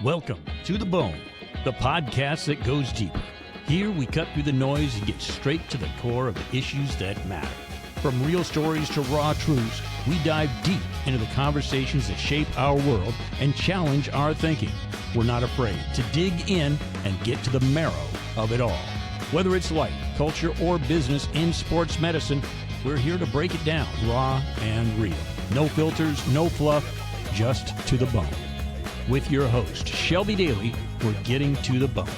Welcome to The Bone, the podcast that goes deeper. Here we cut through the noise and get straight to the core of the issues that matter. From real stories to raw truths, we dive deep into the conversations that shape our world and challenge our thinking. We're not afraid to dig in and get to the marrow of it all. Whether it's life, culture, or business in sports medicine, we're here to break it down raw and real. No filters, no fluff, just to the bone. With your host, Shelby Daly, we're getting to the bone.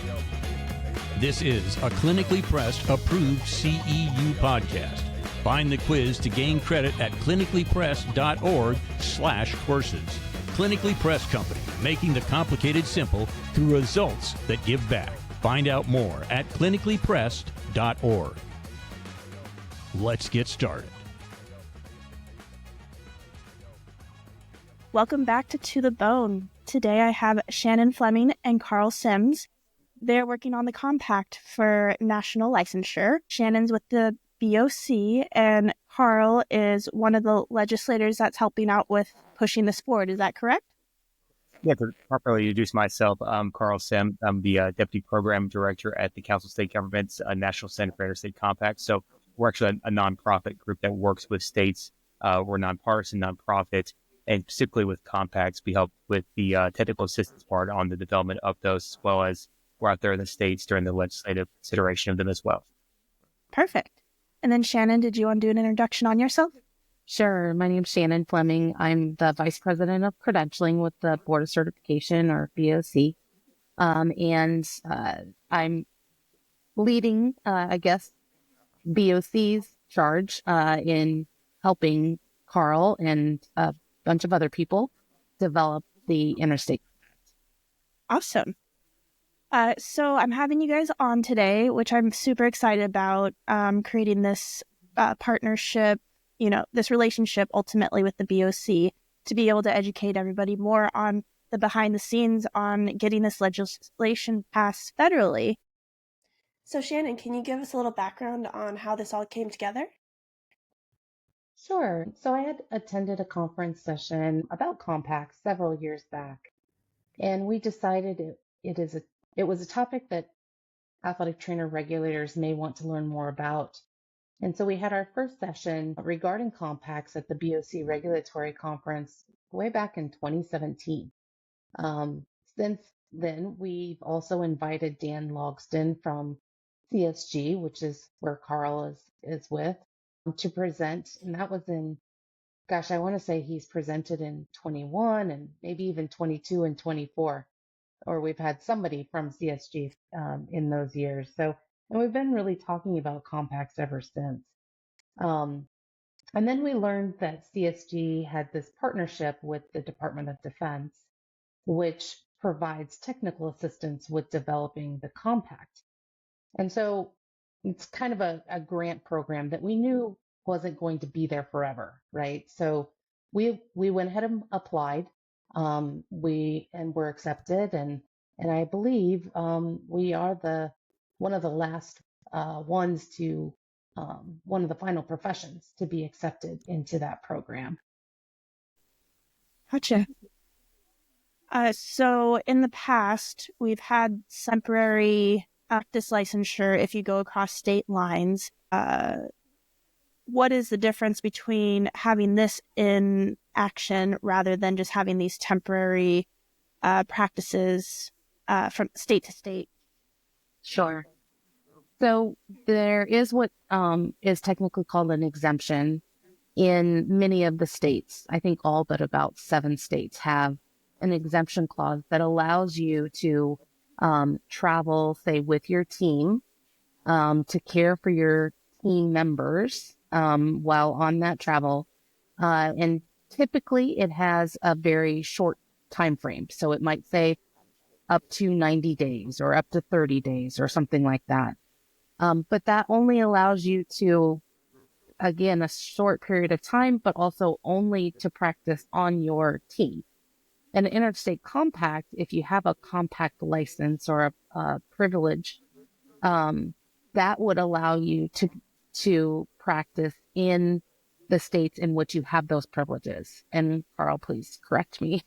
This is a clinically pressed, approved CEU podcast. Find the quiz to gain credit at clinicallypressed.org/courses. Clinically Pressed Company, making the complicated simple through results that give back. Find out more at clinicallypressed.org. Let's get started. Welcome back to the Bone. Today I have Shannon, Flemming, and Carl Sims. They're working on the compact for national licensure. Shannon's with the BOC, and Carl is one of the legislators that's helping out with pushing this forward. Is that correct? Yeah, to properly introduce myself, I'm Carl Sims. I'm the Deputy Program Director at the Council of State Governments National Center for Interstate Compacts. So we're actually a nonprofit group that works with states. We're a nonpartisan nonprofit, and specifically with compacts, we help with the technical assistance part on the development of those, as well as we're out there in the states during the legislative consideration of them as well. Perfect. And then Shannon, did you want to do an introduction on yourself? Sure. My name's Shannon Flemming. I'm the Vice President of Credentialing with the Board of Certification, or BOC. And I'm leading, BOC's charge in helping Carl and a bunch of other people develop the Interstate Compacts. Awesome. So I'm having you guys on today, which I'm super excited about, creating this partnership, this relationship ultimately with the BOC to be able to educate everybody more on the behind the scenes on getting this legislation passed federally. So Shannon, can you give us a little background on how this all came together? Sure. So I had attended a conference session about compacts several years back, and we decided it was a topic that athletic trainer regulators may want to learn more about. And so we had our first session regarding compacts at the BOC Regulatory Conference way back in 2017. Since then, we've also invited Dan Logston from CSG, which is where Carl is with, to present. And that was I want to say he's presented in 21 and maybe even 22 and 24. Or we've had somebody from CSG in those years. And we've been really talking about compacts ever since. And then we learned that CSG had this partnership with the Department of Defense, which provides technical assistance with developing the compact. And so it's kind of a grant program that we knew wasn't going to be there forever, right? So we went ahead and applied. We were accepted, and I believe we are one of the last ones to one of the final professions to be accepted into that program. Gotcha. So in the past, we've had temporary practice licensure if you go across state lines. What is the difference between having this in action rather than just having these temporary practices from state to state? Sure. So there is what is technically called an exemption in many of the states. I think all but about 7 states have an exemption clause that allows you to travel, say, with your team to care for your team members while on that travel. And typically it has a very short time frame. So it might say up to 90 days or up to 30 days or something like that. But that only allows you to, again, a short period of time, but also only to practice on your team. An interstate compact, if you have a compact license or a privilege, that would allow you to practice in the states in which you have those privileges. And Carl, please correct me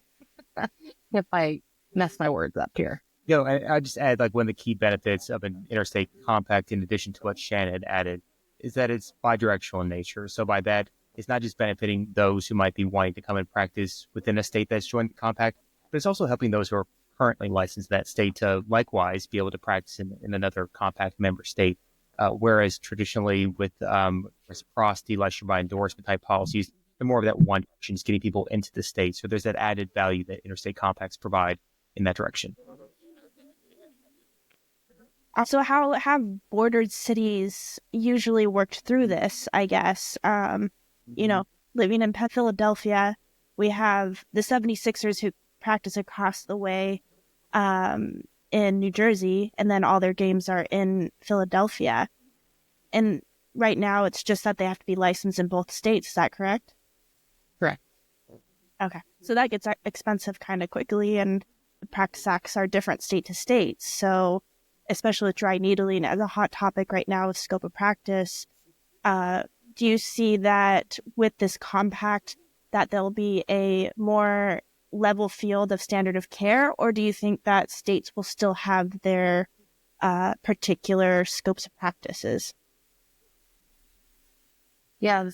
if I mess my words up here. I just add like one of the key benefits of an interstate compact, in addition to what Shannon had added, is that it's bidirectional in nature. So by that, it's not just benefiting those who might be wanting to come and practice within a state that's joined the compact, but it's also helping those who are currently licensed in that state to likewise be able to practice in another compact member state. Whereas traditionally with reciprocity, licensure by endorsement type policies, they're more of that one direction, just getting people into the state. So there's that added value that interstate compacts provide in that direction. So how have bordered cities usually worked through this, I guess? Living in Philadelphia, we have the 76ers who practice across the way in New Jersey, and then all their games are in Philadelphia. And right now, it's just that they have to be licensed in both states. Is that correct? Correct. Okay. So that gets expensive kind of quickly, and the practice acts are different state to state. So especially with dry needling as a hot topic right now with scope of practice, do you see that with this compact that there'll be a more level field of standard of care, or do you think that states will still have their particular scopes of practices? Yeah,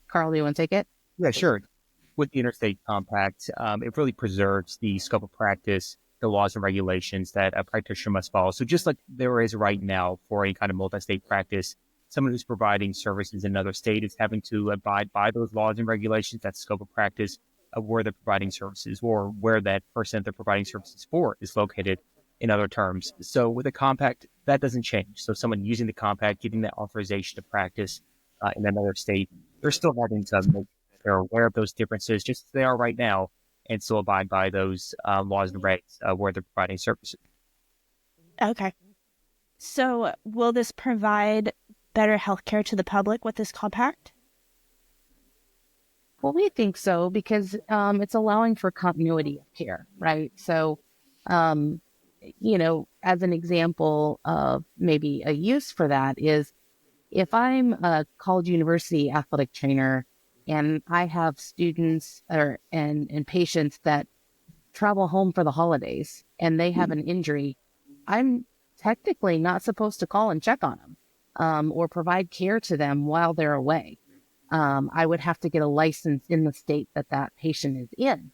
Carl, do you want to take it? Yeah, sure. With the Interstate Compact, it really preserves the scope of practice, the laws and regulations that a practitioner must follow. So just like there is right now for any kind of multi-state practice, someone who's providing services in another state is having to abide by those laws and regulations, that scope of practice of where they're providing services or where that person that they're providing services for is located, in other terms. So with a compact, that doesn't change. So someone using the compact, getting that authorization to practice in another state, they're still having to make sure they're aware of those differences just as they are right now and still abide by those laws and regs where they're providing services. Okay. So will this provide better healthcare to the public with this compact? Well, we think so because it's allowing for continuity of care, right? So, as an example of maybe a use for that is if I'm a college university athletic trainer and I have students and patients that travel home for the holidays and they have an injury, I'm technically not supposed to call and check on them or provide care to them while they're away. I would have to get a license in the state that patient is in.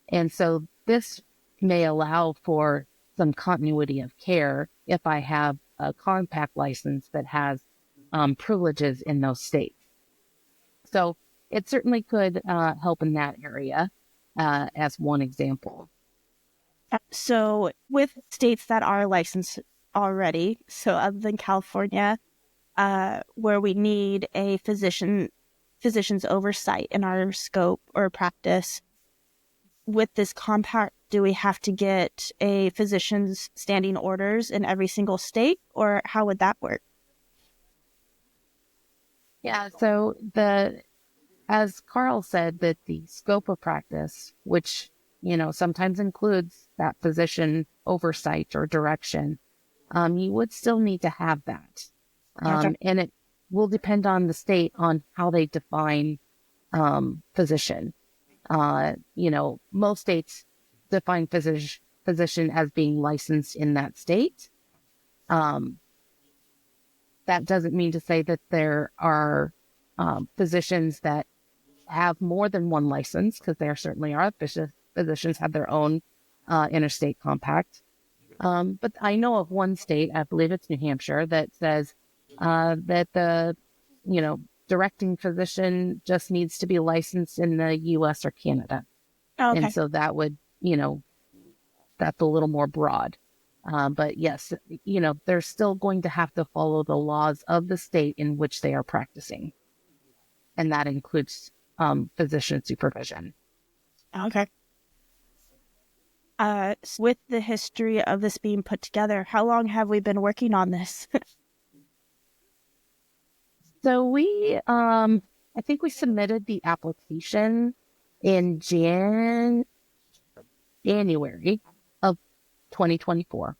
And so this may allow for some continuity of care if I have a compact license that has privileges in those states. So it certainly could help in that area as one example. So with states that are licensed already, so other than California, where we need a physician's oversight in our scope or practice, with this compact, do we have to get a physician's standing orders in every single state, or how would that work? Yeah, so as Carl said, that the scope of practice, which, sometimes includes that physician oversight or direction, you would still need to have that. And it will depend on the state on how they define physician. Most states define physician as being licensed in that state. That doesn't mean to say that there are physicians that have more than one license, because there certainly are. Physicians have their own interstate compact. But I know of one state, I believe it's New Hampshire, that says that the, directing physician just needs to be licensed in the U.S. or Canada. Oh, okay. And so that would, that's a little more broad. But yes, they're still going to have to follow the laws of the state in which they are practicing. And that includes physician supervision. Okay. With the history of this being put together, how long have we been working on this? So we, I think we submitted the application in January of 2024.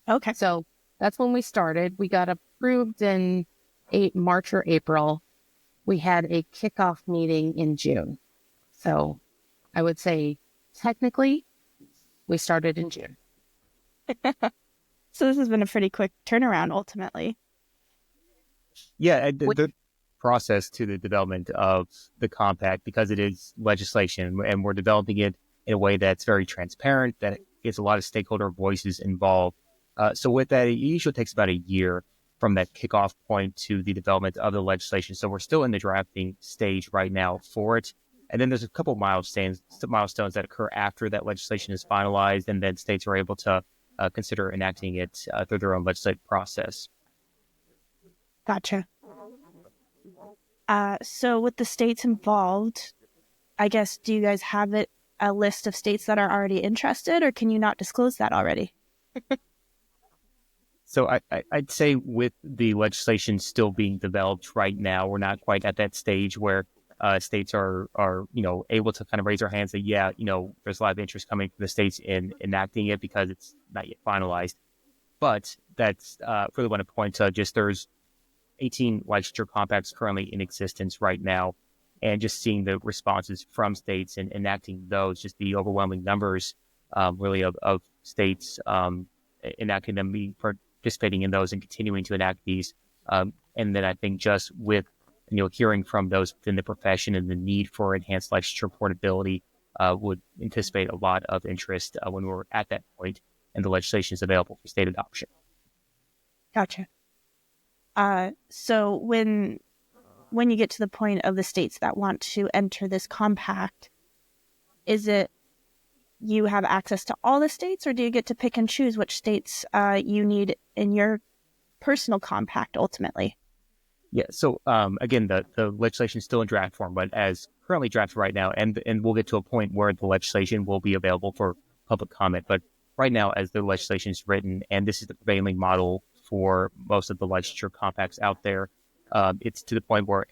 Okay. So that's when we started. We got approved in March or April. We had a kickoff meeting in June. So I would say technically We started in June. So this has been a pretty quick turnaround ultimately. Yeah, the process to the development of the compact, because it is legislation and we're developing it in a way that's very transparent, that gets a lot of stakeholder voices involved. So with that, it usually takes about a year from that kickoff point to the development of the legislation. So we're still in the drafting stage right now for it. And then there's a couple of milestones that occur after that legislation is finalized, and then states are able to consider enacting it through their own legislative process. Gotcha. So with the states involved, I guess, do you guys have a list of states that are already interested, or can you not disclose that already? So I'd say with the legislation still being developed right now, we're not quite at that stage where states are able to kind of raise their hands and say, yeah, there's a lot of interest coming from the states in enacting it, because it's not yet finalized. But that's really want to point to just there's 18 licensure compacts currently in existence right now, and just seeing the responses from states and enacting those, just the overwhelming numbers really of states enacting them, participating in those and continuing to enact these. And then I think just with hearing from those within the profession and the need for enhanced licensure portability would anticipate a lot of interest when we're at that point and the legislation is available for state adoption. Gotcha. So when you get to the point of the states that want to enter this compact, is it you have access to all the states, or do you get to pick and choose which states you need in your personal compact ultimately? Yeah. So again, the legislation is still in draft form, but as currently drafted right now, and we'll get to a point where the legislation will be available for public comment. But right now, as the legislation is written, and this is the prevailing model for most of the licensure compacts out there, it's to the point where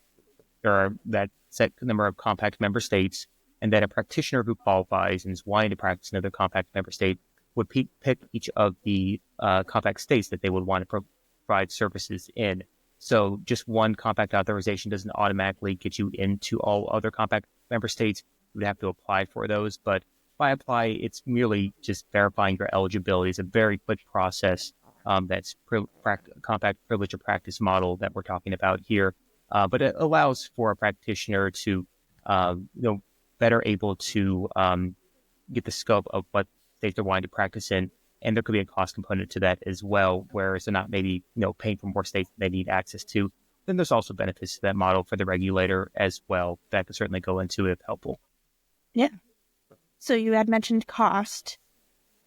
there are that set number of compact member states, and then a practitioner who qualifies and is wanting to practice in another compact member state would pick each of the compact states that they would want to provide services in. So just one compact authorization doesn't automatically get you into all other compact member states. You would have to apply for those. But by apply, it's merely just verifying your eligibility. It's a very quick process. That's compact privilege of practice model that we're talking about here. But it allows for a practitioner to, better able to get the scope of what states they're wanting to practice in. And there could be a cost component to that as well, whereas they're not maybe, paying for more states they need access to. Then there's also benefits to that model for the regulator as well that could certainly go into if helpful. Yeah. So you had mentioned cost.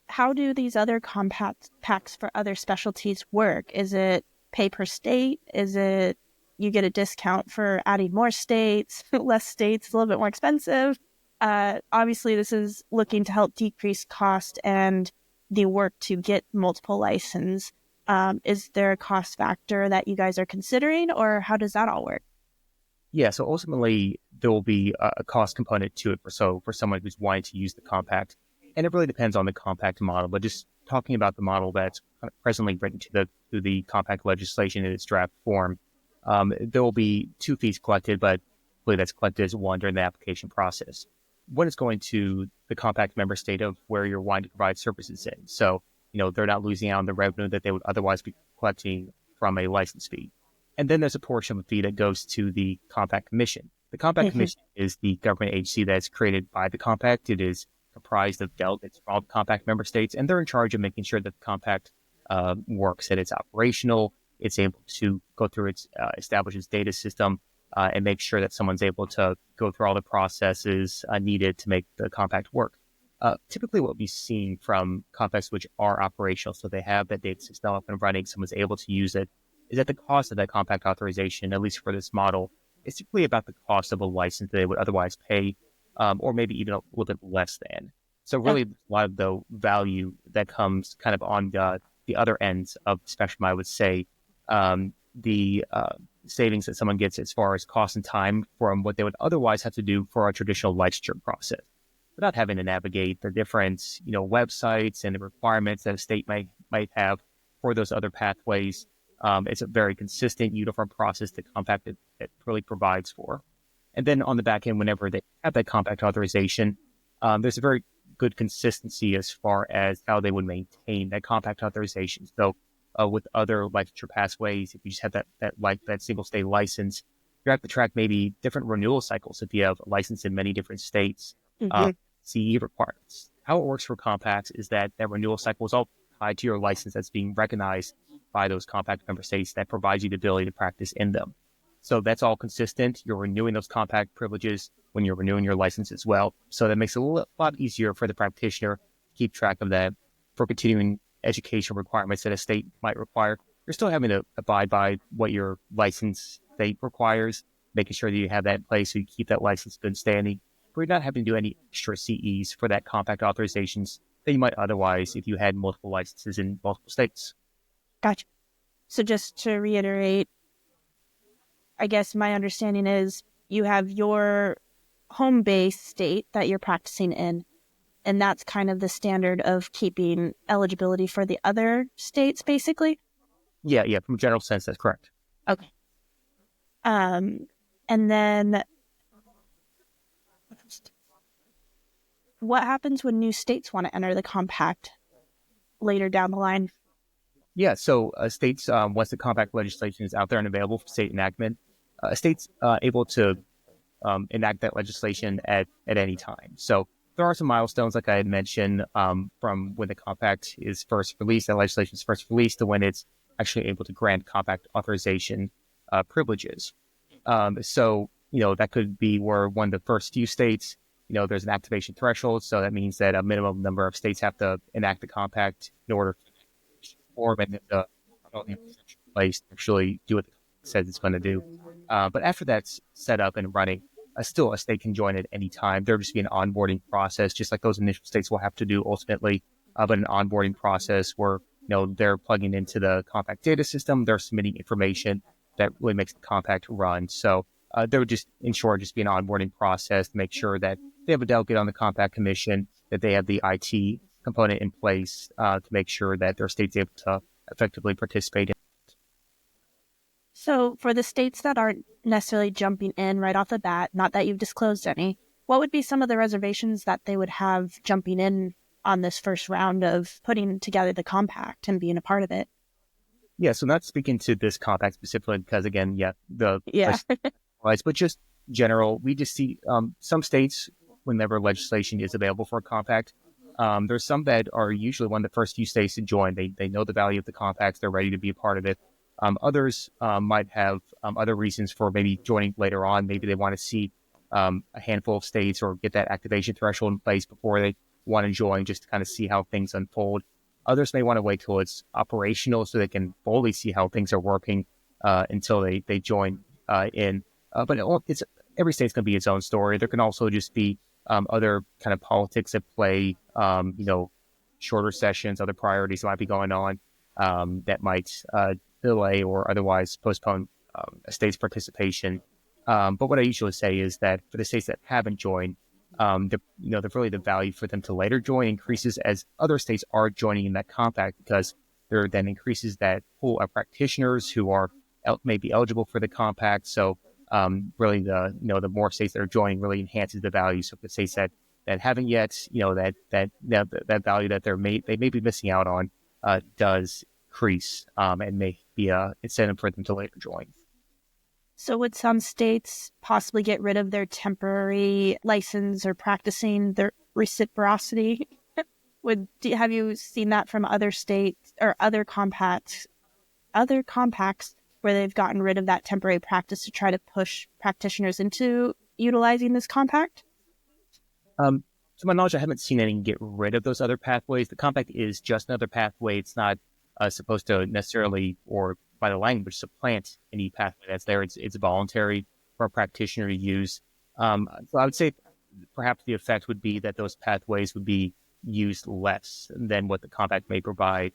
How do these other compacts for other specialties work? Is it pay per state? Is it you get a discount for adding more states, less states, a little bit more expensive? Obviously, this is looking to help decrease cost and the work to get multiple license. Is there a cost factor that you guys are considering, or how does that all work? Yeah, so ultimately there will be a cost component to it for someone who's wanting to use the compact. And it really depends on the compact model, but just talking about the model that's presently written to the compact legislation in its draft form, there will be two fees collected, but really that's collected as one during the application process. One is going to the compact member state of where you're wanting to provide services in. So, they're not losing out on the revenue that they would otherwise be collecting from a license fee. And then there's a portion of the fee that goes to the Compact Commission. The Compact Commission is the government agency that's created by the Compact. It is comprised of delegates from all the Compact member states, and they're in charge of making sure that the Compact works, that it's operational, it's able to go through its establish its data system, and make sure that someone's able to go through all the processes needed to make the Compact work. Typically what we've seen from compacts which are operational, so they have that data system up and running, someone's able to use it, is that the cost of that compact authorization, at least for this model, is typically about the cost of a license that they would otherwise pay, or maybe even a little bit less than. So really, a lot of the value that comes kind of on the other ends of the spectrum, I would say, the savings that someone gets as far as cost and time from what they would otherwise have to do for a traditional licensure process, without having to navigate the different, websites and the requirements that a state might have for those other pathways. It's a very consistent, uniform process that Compact it really provides for. And then on the back end, whenever they have that Compact authorization, there's a very good consistency as far as how they would maintain that compact authorization. So with other licensure pathways, if you just have that single state license, you have to track maybe different renewal cycles if you have a license in many different states, CE requirements. How it works for compacts is that renewal cycle is all tied to your license that's being recognized by those compact member states that provides you the ability to practice in them. So that's all consistent. You're renewing those compact privileges when you're renewing your license as well. So that makes it a lot easier for the practitioner to keep track of that. For continuing education requirements that a state might require, you're still having to abide by what your license state requires, making sure that you have that in place so you keep that license good standing. But you're not having to do any extra CEs for that compact authorizations that you might otherwise if you had multiple licenses in multiple states. Gotcha. So just to reiterate, I guess my understanding is you have your home base state that you're practicing in, and that's kind of the standard of keeping eligibility for the other states, basically? Yeah, from a general sense, that's correct. Okay. And then what happens when new states want to enter the compact later down the line? Yeah, so states, once the compact legislation is out there and available for state enactment, states able to enact that legislation at any time. So there are some milestones, like I had mentioned, from when the compact is first released, that legislation is first released, to when it's actually able to grant compact authorization privileges. So, that could be where one of the first few states, there's an activation threshold. So that means that a minimum number of states have to enact the compact in order to form and the place to actually do what it says it's going to do. But after that's set up and running, still a state can join at any time. There'll just be an onboarding process, just like those initial states will have to do ultimately, but an onboarding process where, they're plugging into the compact data system, they're submitting information that really makes the compact run. So there would just, in short, just be an onboarding process to make sure that they have a delegate on the compact commission, that they have the IT component in place to make sure that their state's able to effectively participate in. So for the states that aren't necessarily jumping in right off the bat, not that you've disclosed any, what would be some of the reservations that they would have jumping in on this first round of putting together the compact and being a part of it? Yeah, so not speaking to this compact specifically, because again, but just general, we just see some states, whenever legislation is available for a compact, there's some that are usually one of the first few states to join. They know the value of the compacts, they're ready to be a part of it. Others might have other reasons for maybe joining later on. Maybe they want to see a handful of states or get that activation threshold in place before they want to join, just to kind of see how things unfold. Others may want to wait till it's operational so they can fully see how things are working until they join in. But it's every state's going to be its own story. There can also just be other kind of politics at play, shorter sessions, other priorities that might be going on that might delay or otherwise postpone a state's participation. But what I usually say is that for the states that haven't joined, the value for them to later join increases as other states are joining in that compact, because there then increases that pool of practitioners who are maybe eligible for the compact. So really the more states that are joining really enhances the value. So the states that haven't yet, that value that they may be missing out on does increase and may be an incentive for them to later join. So would some states possibly get rid of their temporary license or practicing their reciprocity? Have you seen that from other states or other compacts where they've gotten rid of that temporary practice to try to push practitioners into utilizing this compact? To my knowledge, I haven't seen any get rid of those other pathways. The compact is just another pathway. It's not supposed to necessarily, or by the language, supplant any pathway that's there. It's voluntary for a practitioner to use. So I would say perhaps the effect would be that those pathways would be used less than what the compact may provide,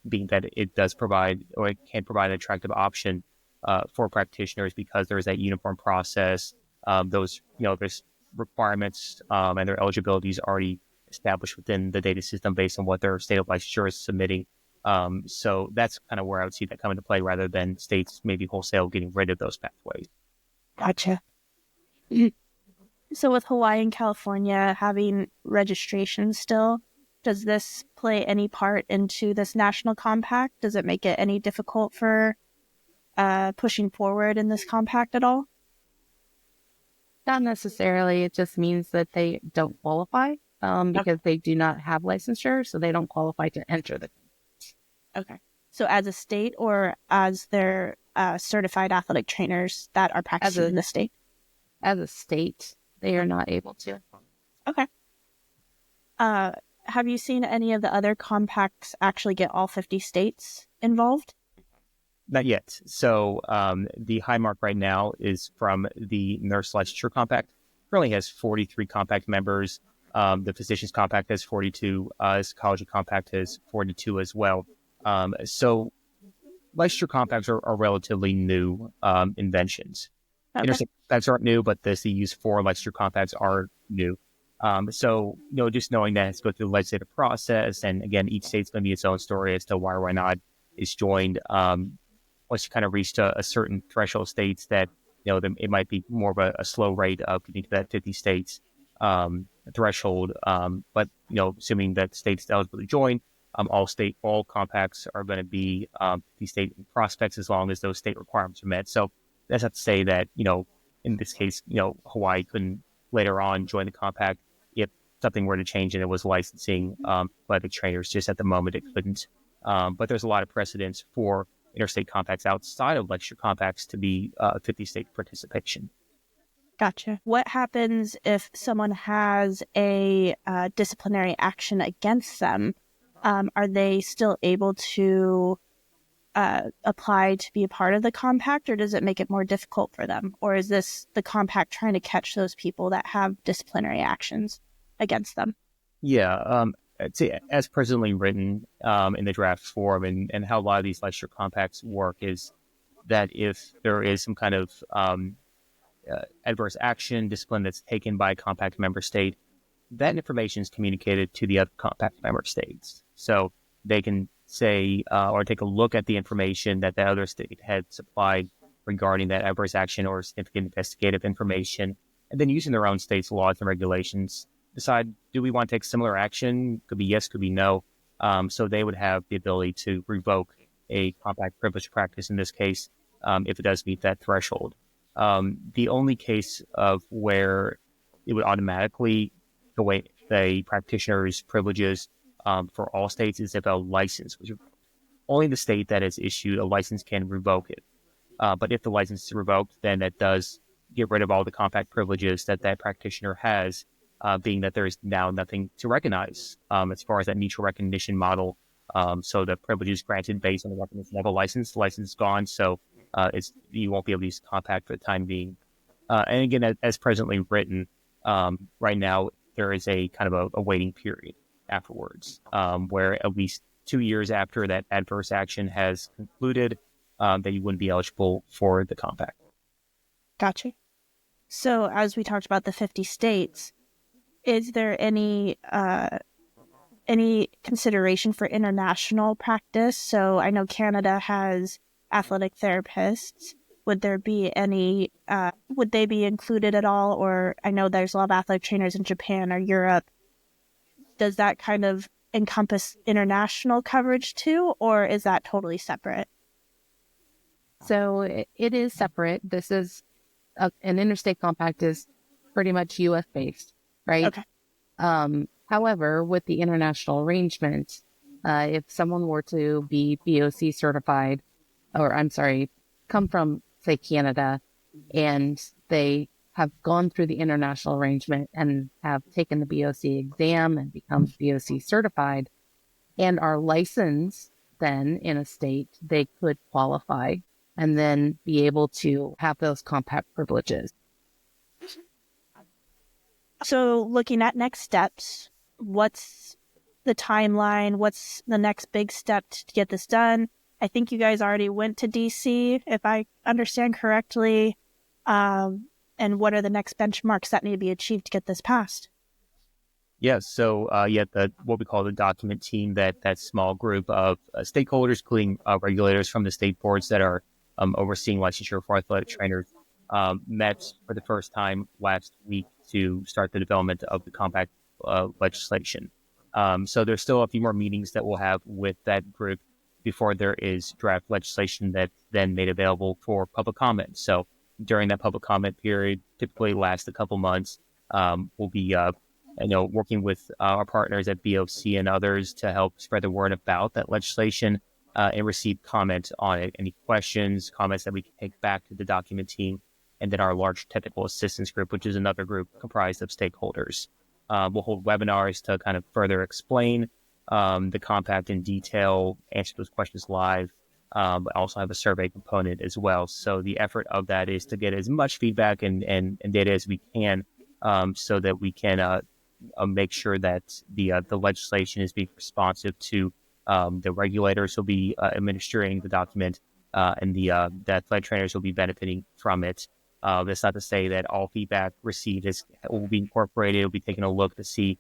being that it does provide, or it can provide an attractive option for practitioners because there is that uniform process. There's requirements and their eligibility is already established within the data system based on what their state of licensure is submitting. So that's kind of where I would see that come into play, rather than states maybe wholesale getting rid of those pathways. Gotcha. So with Hawaii and California having registration still, does this play any part into this national compact? Does it make it any difficult for pushing forward in this compact at all? Not necessarily. It just means that they don't qualify because they do not have licensure, so they don't qualify to enter the. Okay. So as a state or as their certified athletic trainers that are practicing in the state? As a state, they are not able to. Okay. Have you seen any of the other compacts actually get all 50 states involved? Not yet. So the high mark right now is from the Nurse Licensure Compact. Currently has 43 compact members. The Physicians Compact has 42. Psychology Compact has 42 as well. So licensure compacts are relatively new inventions. Okay. Interstate compacts aren't new, but the CU's for licensure compacts are new. So, just knowing that it's go through the legislative process, and again, each state's going to be its own story as to why or why not is joined. Once you kind of reach a certain threshold of states that, it might be more of a slow rate of getting to that 50 states threshold. But, assuming that states eligible to join, all compacts are going to be 50 state prospects as long as those state requirements are met. So that's not to say that, in this case, Hawaii couldn't later on join the compact if something were to change and it was licensing athletic trainers. Just at the moment, it couldn't. But there's a lot of precedents for interstate compacts outside of licensure compacts to be 50-state participation. Gotcha. What happens if someone has a disciplinary action against them? Are they still able to apply to be a part of the compact, or does it make it more difficult for them? Or is this the compact trying to catch those people that have disciplinary actions against them? Yeah, I'd say as presently written in the draft form, and how a lot of these licensure compacts work is that if there is some kind of adverse action, discipline that's taken by a compact member state, that information is communicated to the other compact member states. So they can say or take a look at the information that the other state had supplied regarding that adverse action or significant investigative information, and then using their own state's laws and regulations, decide, do we want to take similar action? Could be yes, could be no. So they would have the ability to revoke a compact privilege practice in this case if it does meet that threshold. The only case of where it would automatically go away the practitioner's privileges for all states is if a license was revoked. Only the state that has issued a license can revoke it. But if the license is revoked, then that does get rid of all the compact privileges that practitioner has, being that there is now nothing to recognize as far as that mutual recognition model. So the privileges granted based on the recognition of a license, the license is gone. So you won't be able to use compact for the time being. And again, as presently written, right now, there is a kind of a waiting period afterwards, where at least 2 years after that adverse action has concluded, that you wouldn't be eligible for the compact. Gotcha. So as we talked about the 50 states, is there any consideration for international practice? So I know Canada has athletic therapists. Would there be any, would they be included at all? Or I know there's a lot of athletic trainers in Japan or Europe. Does that kind of encompass international coverage too, or is that totally separate? So it is separate. This is an interstate compact is pretty much U.S. based, right? Okay. However, with the international arrangement, if someone were to be BOC certified, or I'm sorry, come from, say, Canada, and they have gone through the international arrangement and have taken the BOC exam and become BOC certified and are licensed then in a state, they could qualify and then be able to have those compact privileges. So looking at next steps, what's the timeline? What's the next big step to get this done? I think you guys already went to DC, if I understand correctly. And what are the next benchmarks that need to be achieved to get this passed? Yes. So, what we call the document team, that small group of stakeholders, including regulators from the state boards that are overseeing licensure for athletic trainers, met for the first time last week to start the development of the compact legislation. So there's still a few more meetings that we'll have with that group before there is draft legislation that's then made available for public comment. So during that public comment period, typically lasts a couple months, we'll be working with our partners at BOC and others to help spread the word about that legislation and receive comment on it. Any questions, comments that we can take back to the document team, and then our large technical assistance group, which is another group comprised of stakeholders. We'll hold webinars to kind of further explain the compact in detail, answer those questions live, but also have a survey component as well. So the effort of that is to get as much feedback and data as we can so that we can make sure that the legislation is being responsive to the regulators who will be administering the document and the athletic trainers will be benefiting from it. That's not to say that all feedback received will be incorporated. We'll be taking a look to see,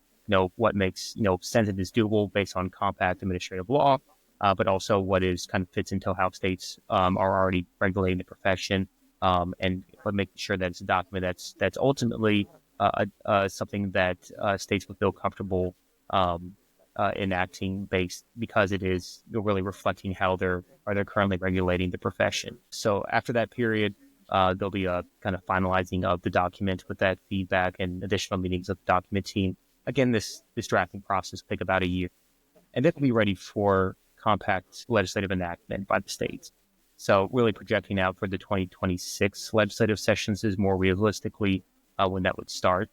what makes, sense and is doable based on compact administrative law, but also what is kind of fits into how states are already regulating the profession, and making sure that it's a document that's ultimately something that states will feel comfortable enacting based because it is really reflecting how they're currently regulating the profession. So after that period, there'll be a kind of finalizing of the document with that feedback and additional meetings of the document team. Again, this drafting process will take about a year, and then we'll be ready for compact legislative enactment by the states. So really projecting out for the 2026 legislative sessions is more realistically when that would start.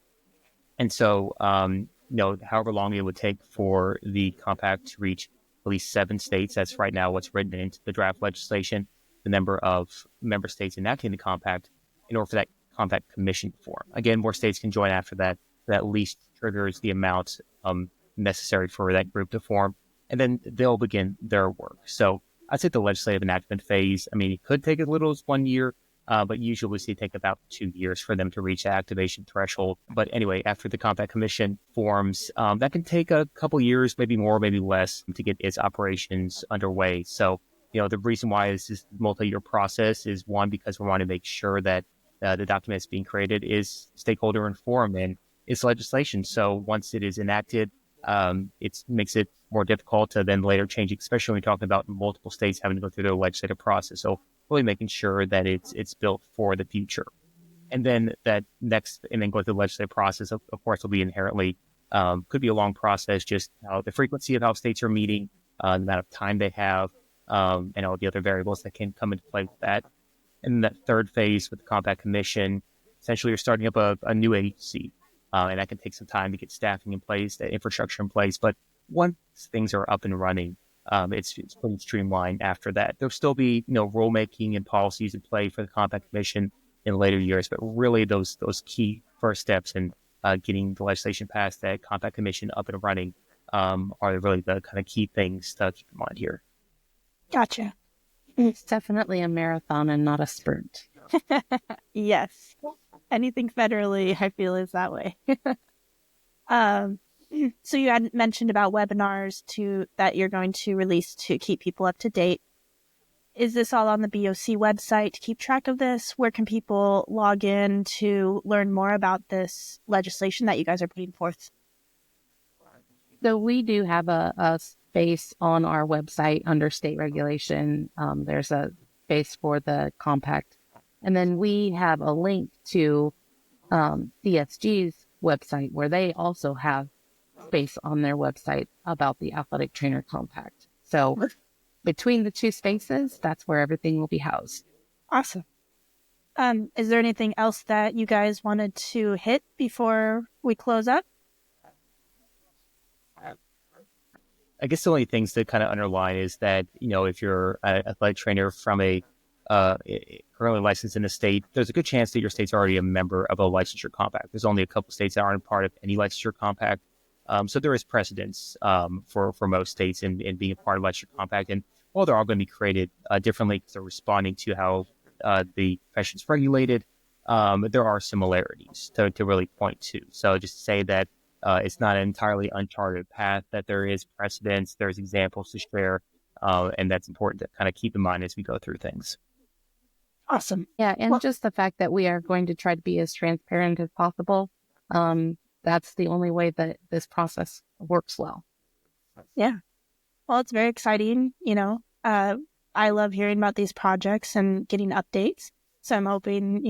And so, however long it would take for the compact to reach at least 7 states, that's right now what's written into the draft legislation, the number of member states enacting the compact in order for that compact commission to form. Again, more states can join after that. That at least triggers the amount necessary for that group to form, and then they'll begin their work. So I'd say the legislative enactment phase, it could take as little as 1 year, but usually we see it take about 2 years for them to reach the activation threshold. But anyway, after the compact commission forms, that can take a couple years, maybe more, maybe less, to get its operations underway. So, the reason why this is a multi-year process is, one, because we want to make sure that the document that's being created is stakeholder informed and it's legislation. So once it is enacted, it makes it more difficult to then later change, especially when we're talking about multiple states having to go through their legislative process. So really making sure that it's built for the future. And then go through the legislative process, of course, will be inherently, could be a long process, just how the frequency of how states are meeting, the amount of time they have, and all the other variables that can come into play with that. And that third phase with the compact commission, essentially you're starting up a new agency. And that can take some time to get staffing in place, the infrastructure in place. But once things are up and running, it's pretty streamlined after that. There'll still be, rulemaking and policies in play for the compact commission in later years. But really those key first steps in getting the legislation passed, that compact commission up and running, are really the kind of key things to keep in mind here. Gotcha. It's definitely a marathon and not a sprint. Yes. Anything federally, I feel, is that way. So you had mentioned about webinars that you're going to release to keep people up to date. Is this all on the BOC website to keep track of this? Where can people log in to learn more about this legislation that you guys are putting forth? So we do have a space on our website under state regulation. There's a space for the compact. And then we have a link to CSG's website where they also have space on their website about the athletic trainer compact. So between the two spaces, that's where everything will be housed. Awesome. Is there anything else that you guys wanted to hit before we close up? I guess the only things that kind of underline is that, if you're an athletic trainer from a currently licensed in a state, there's a good chance that your state's already a member of a licensure compact. There's only a couple states that aren't part of any licensure compact. So there is precedence for most states in being a part of licensure compact. And while they're all going to be created differently because they're responding to how the profession's regulated, there are similarities to really point to. So just to say that it's not an entirely uncharted path, that there is precedence, there's examples to share, and that's important to kind of keep in mind as we go through things. Awesome. Yeah, and just the fact that we are going to try to be as transparent as possible. That's the only way that this process works well. Yeah. Well, it's very exciting. I love hearing about these projects and getting updates. So I'm hoping,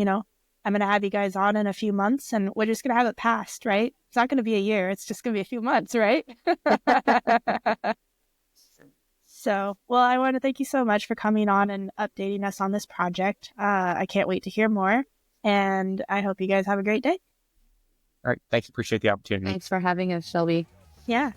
I'm going to have you guys on in a few months and we're just going to have it passed, right? It's not going to be a year. It's just going to be a few months, right? So, well, I want to thank you so much for coming on and updating us on this project. I can't wait to hear more. And I hope you guys have a great day. All right. Thanks. Appreciate the opportunity. Thanks for having us, Shelby. Yeah.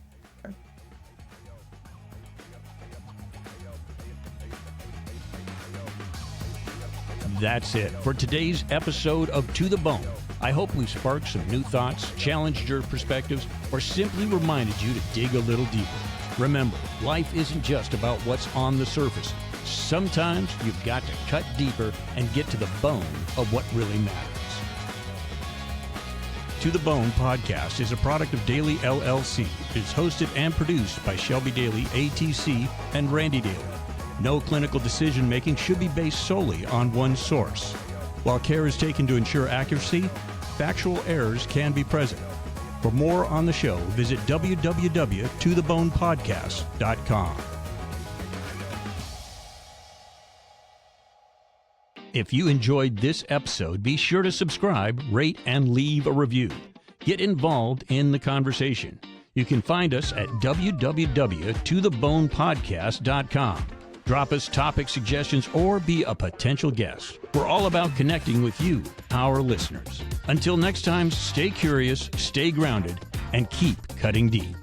That's it for today's episode of To the Bone. I hope we've sparked some new thoughts, challenged your perspectives, or simply reminded you to dig a little deeper. Remember, life isn't just about what's on the surface. Sometimes you've got to cut deeper and get to the bone of what really matters. To the Bone podcast is a product of Daily LLC. It is hosted and produced by Shelby Daly, ATC, and Randy Daly. No clinical decision-making should be based solely on one source. While care is taken to ensure accuracy, factual errors can be present. For more on the show, visit www.tothebonepodcast.com. If you enjoyed this episode, be sure to subscribe, rate, and leave a review. Get involved in the conversation. You can find us at www.tothebonepodcast.com. Drop us topic suggestions or be a potential guest. We're all about connecting with you, our listeners. Until next time, stay curious, stay grounded, and keep cutting deep.